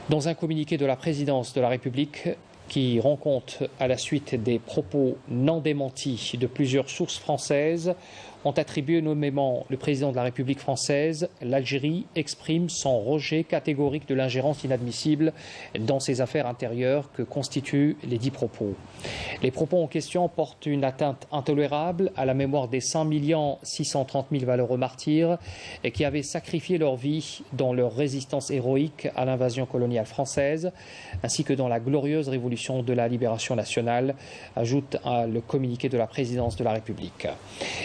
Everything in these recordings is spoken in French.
Dans un communiqué de la présidence de la République qui rend compte à la suite des propos non démentis de plusieurs sources françaises, ont attribué nommément le président de la République française, l'Algérie exprime son rejet catégorique de l'ingérence inadmissible dans ses affaires intérieures que constituent les dits propos. Les propos en question portent une atteinte intolérable à la mémoire des 5 630 000 valeureux martyrs et qui avaient sacrifié leur vie dans leur résistance héroïque à l'invasion coloniale française, ainsi que dans la glorieuse révolution de la libération nationale, ajoute le communiqué de la présidence de la République.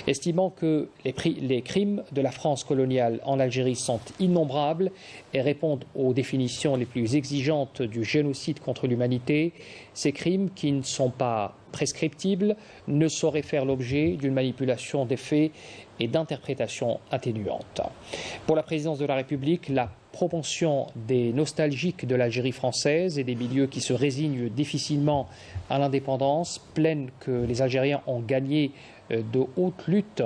Estimant que les crimes de la France coloniale en Algérie sont innombrables et répondent aux définitions les plus exigeantes du génocide contre l'humanité, ces crimes qui ne sont pas prescriptibles ne sauraient faire l'objet d'une manipulation des faits et d'interprétations atténuantes. Pour la présidence de la République, la propension des nostalgiques de l'Algérie française et des milieux qui se résignent difficilement à l'indépendance, plaine que les Algériens ont gagné de haute lutte,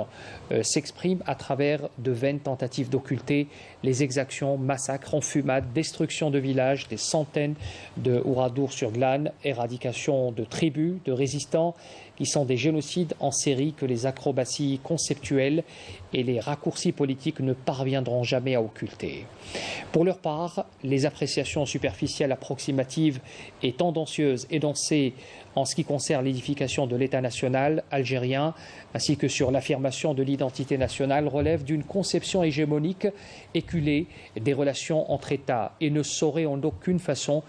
s'exprime à travers de vaines tentatives d'occulter les exactions, massacres, enfumades, destruction de villages, des centaines de Ouradour-sur-Glane, éradication de tribus, de résistants, qui sont des génocides en série que les acrobaties conceptuelles et les raccourcis politiques ne parviendront jamais à occulter. Pour leur part, les appréciations superficielles, approximatives et tendancieuses énoncées en ce qui concerne l'édification de l'État national algérien, ainsi que sur l'affirmation de l'identité nationale, relèvent d'une conception hégémonique éculée des relations entre États et ne sauraient en aucune façon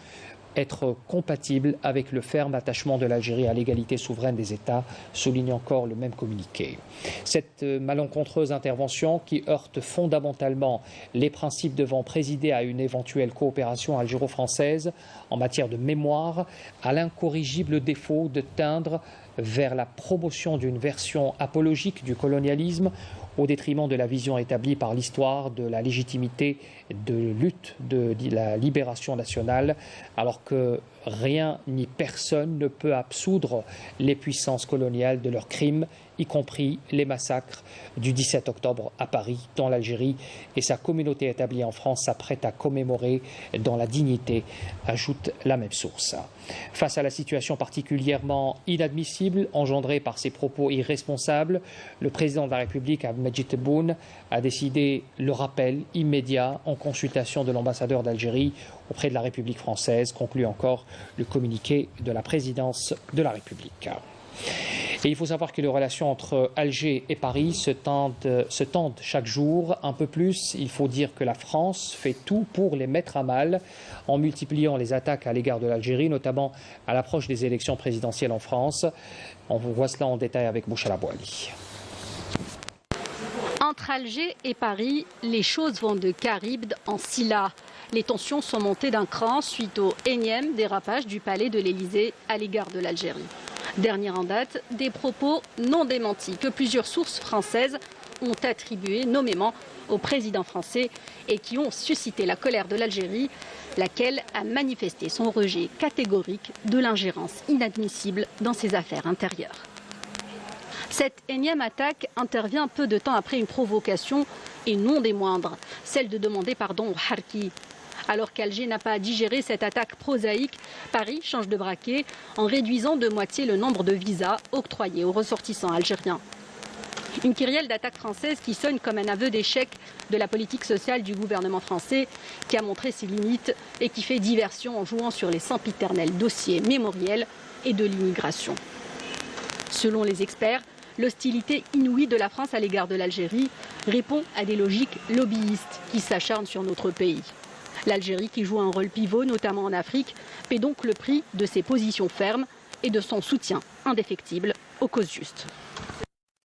être compatible avec le ferme attachement de l'Algérie à l'égalité souveraine des États, souligne encore le même communiqué. Cette malencontreuse intervention, qui heurte fondamentalement les principes devant présider à une éventuelle coopération algéro-française en matière de mémoire, a l'incorrigible défaut de teindre vers la promotion d'une version apologique du colonialisme au détriment de la vision établie par l'histoire de la légitimité de lutte de la libération nationale, alors que rien ni personne ne peut absoudre les puissances coloniales de leurs crimes, y compris les massacres du 17 octobre à Paris, dans l'Algérie, et sa communauté établie en France s'apprête à commémorer dans la dignité, ajoute la même source. Face à la situation particulièrement inadmissible engendrée par ces propos irresponsables, le président de la République, Abdelmadjid Tebboune, a décidé le rappel immédiat en consultation de l'ambassadeur d'Algérie auprès de la République française, conclut encore le communiqué de la présidence de la République. Et il faut savoir que les relations entre Alger et Paris se tendent chaque jour un peu plus. Il faut dire que la France fait tout pour les mettre à mal en multipliant les attaques à l'égard de l'Algérie, notamment à l'approche des élections présidentielles en France. On voit cela en détail avec Bouchra Bouali. Entre Alger et Paris, les choses vont de Charybde en Scylla. Les tensions sont montées d'un cran suite au énième dérapage du palais de l'Élysée à l'égard de l'Algérie. Dernier en date, des propos non démentis que plusieurs sources françaises ont attribués nommément au président français et qui ont suscité la colère de l'Algérie, laquelle a manifesté son rejet catégorique de l'ingérence inadmissible dans ses affaires intérieures. Cette énième attaque intervient peu de temps après une provocation, et non des moindres, celle de demander pardon aux Harkis. Alors qu'Alger n'a pas digéré cette attaque prosaïque, Paris change de braquet en réduisant de moitié le nombre de visas octroyés aux ressortissants algériens. Une kyrielle d'attaques françaises qui sonne comme un aveu d'échec de la politique sociale du gouvernement français, qui a montré ses limites et qui fait diversion en jouant sur les sempiternels dossiers mémoriels et de l'immigration. Selon les experts, l'hostilité inouïe de la France à l'égard de l'Algérie répond à des logiques lobbyistes qui s'acharnent sur notre pays. L'Algérie, qui joue un rôle pivot, notamment en Afrique, paie donc le prix de ses positions fermes et de son soutien indéfectible aux causes justes.